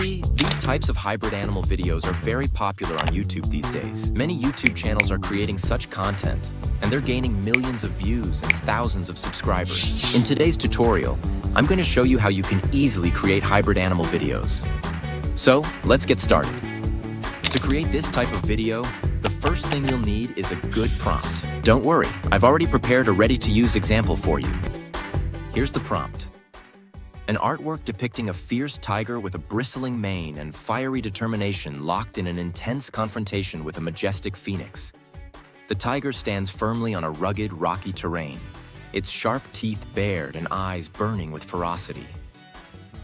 Honestly, these types of hybrid animal videos are very popular on YouTube these days. Many YouTube channels are creating such content, and they're gaining millions of views and thousands of subscribers. In today's tutorial, I'm going to show you how you can easily create hybrid animal videos. So, let's get started. To create this type of video, the first thing you'll need is a good prompt. Don't worry, I've already prepared a ready-to-use example for you. Here's the prompt. An artwork depicting a fierce tiger with a bristling mane and fiery determination locked in an intense confrontation with a majestic phoenix. The tiger stands firmly on a rugged, rocky terrain, its sharp teeth bared and eyes burning with ferocity.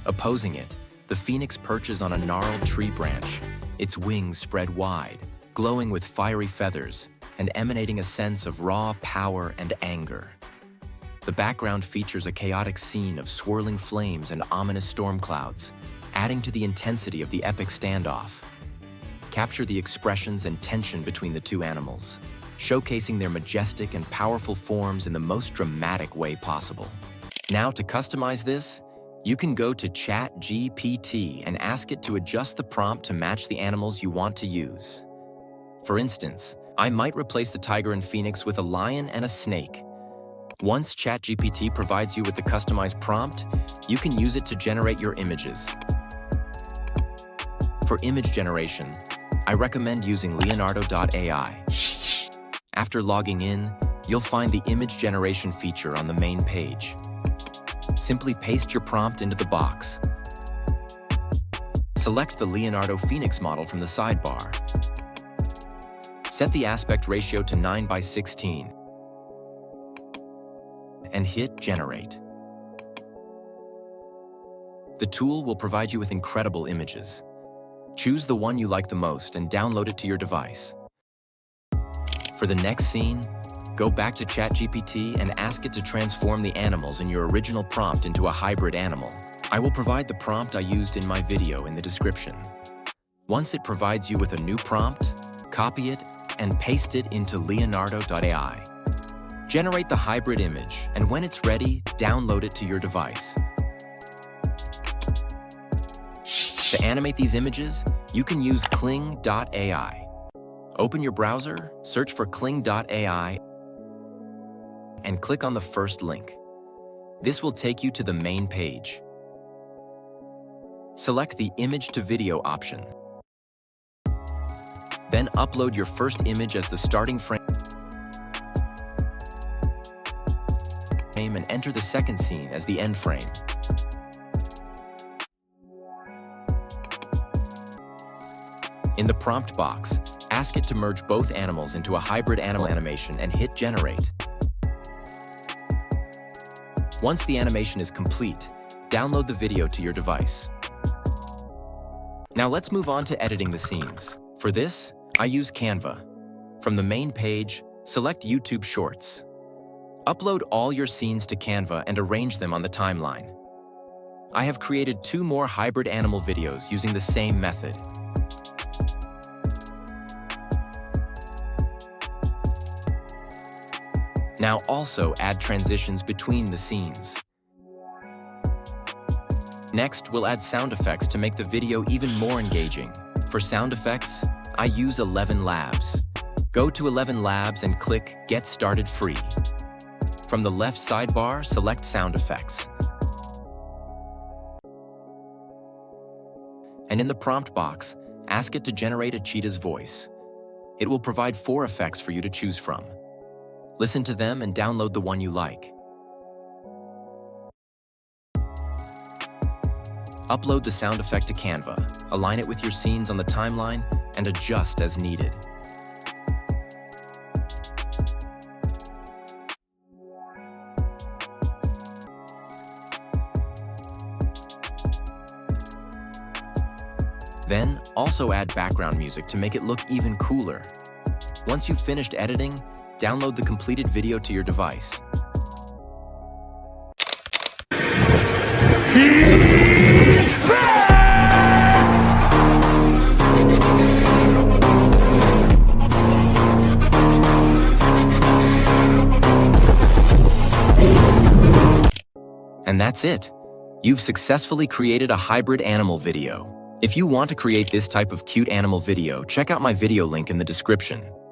Opposing it, the phoenix perches on a gnarled tree branch, its wings spread wide, glowing with fiery feathers and emanating a sense of raw power and anger. The background features a chaotic scene of swirling flames and ominous storm clouds, adding to the intensity of the epic standoff. Capture the expressions and tension between the two animals, showcasing their majestic and powerful forms in the most dramatic way possible. Now, to customize this, you can go to ChatGPT and ask it to adjust the prompt to match the animals you want to use. For instance, I might replace the tiger and phoenix with a lion and a snake. Once ChatGPT provides you with the customized prompt, you can use it to generate your images. For image generation, I recommend using Leonardo.ai. After logging in, you'll find the image generation feature on the main page. Simply paste your prompt into the box. Select the Leonardo Phoenix model from the sidebar. Set the aspect ratio to 9:16. And hit Generate. The tool will provide you with incredible images. Choose the one you like the most and download it to your device. For the next scene, go back to ChatGPT and ask it to transform the animals in your original prompt into a hybrid animal. I will provide the prompt I used in my video in the description. Once it provides you with a new prompt, copy it and paste it into Leonardo.ai. Generate the hybrid image, and when it's ready, download it to your device. To animate these images, you can use Kling.ai. Open your browser, search for Kling.ai, and click on the first link. This will take you to the main page. Select the Image to Video option. Then upload your first image as the starting frame and enter the second scene as the end frame. In the prompt box, ask it to merge both animals into a hybrid animal animation and hit Generate. Once the animation is complete, download the video to your device. Now let's move on to editing the scenes. For this, I use Canva. From the main page, select YouTube Shorts. Upload all your scenes to Canva and arrange them on the timeline. I have created 2 more hybrid animal videos using the same method. Now also add transitions between the scenes. Next, we'll add sound effects to make the video even more engaging. For sound effects, I use 11 Labs. Go to 11 Labs and click Get Started Free. From the left sidebar, select Sound Effects. And in the prompt box, ask it to generate a cheetah's voice. It will provide 4 effects for you to choose from. Listen to them and download the one you like. Upload the sound effect to Canva, align it with your scenes on the timeline, and adjust as needed. Then, also add background music to make it look even cooler. Once you've finished editing, download the completed video to your device. And that's it. You've successfully created a hybrid animal video. If you want to create this type of cute animal video, check out my video link in the description.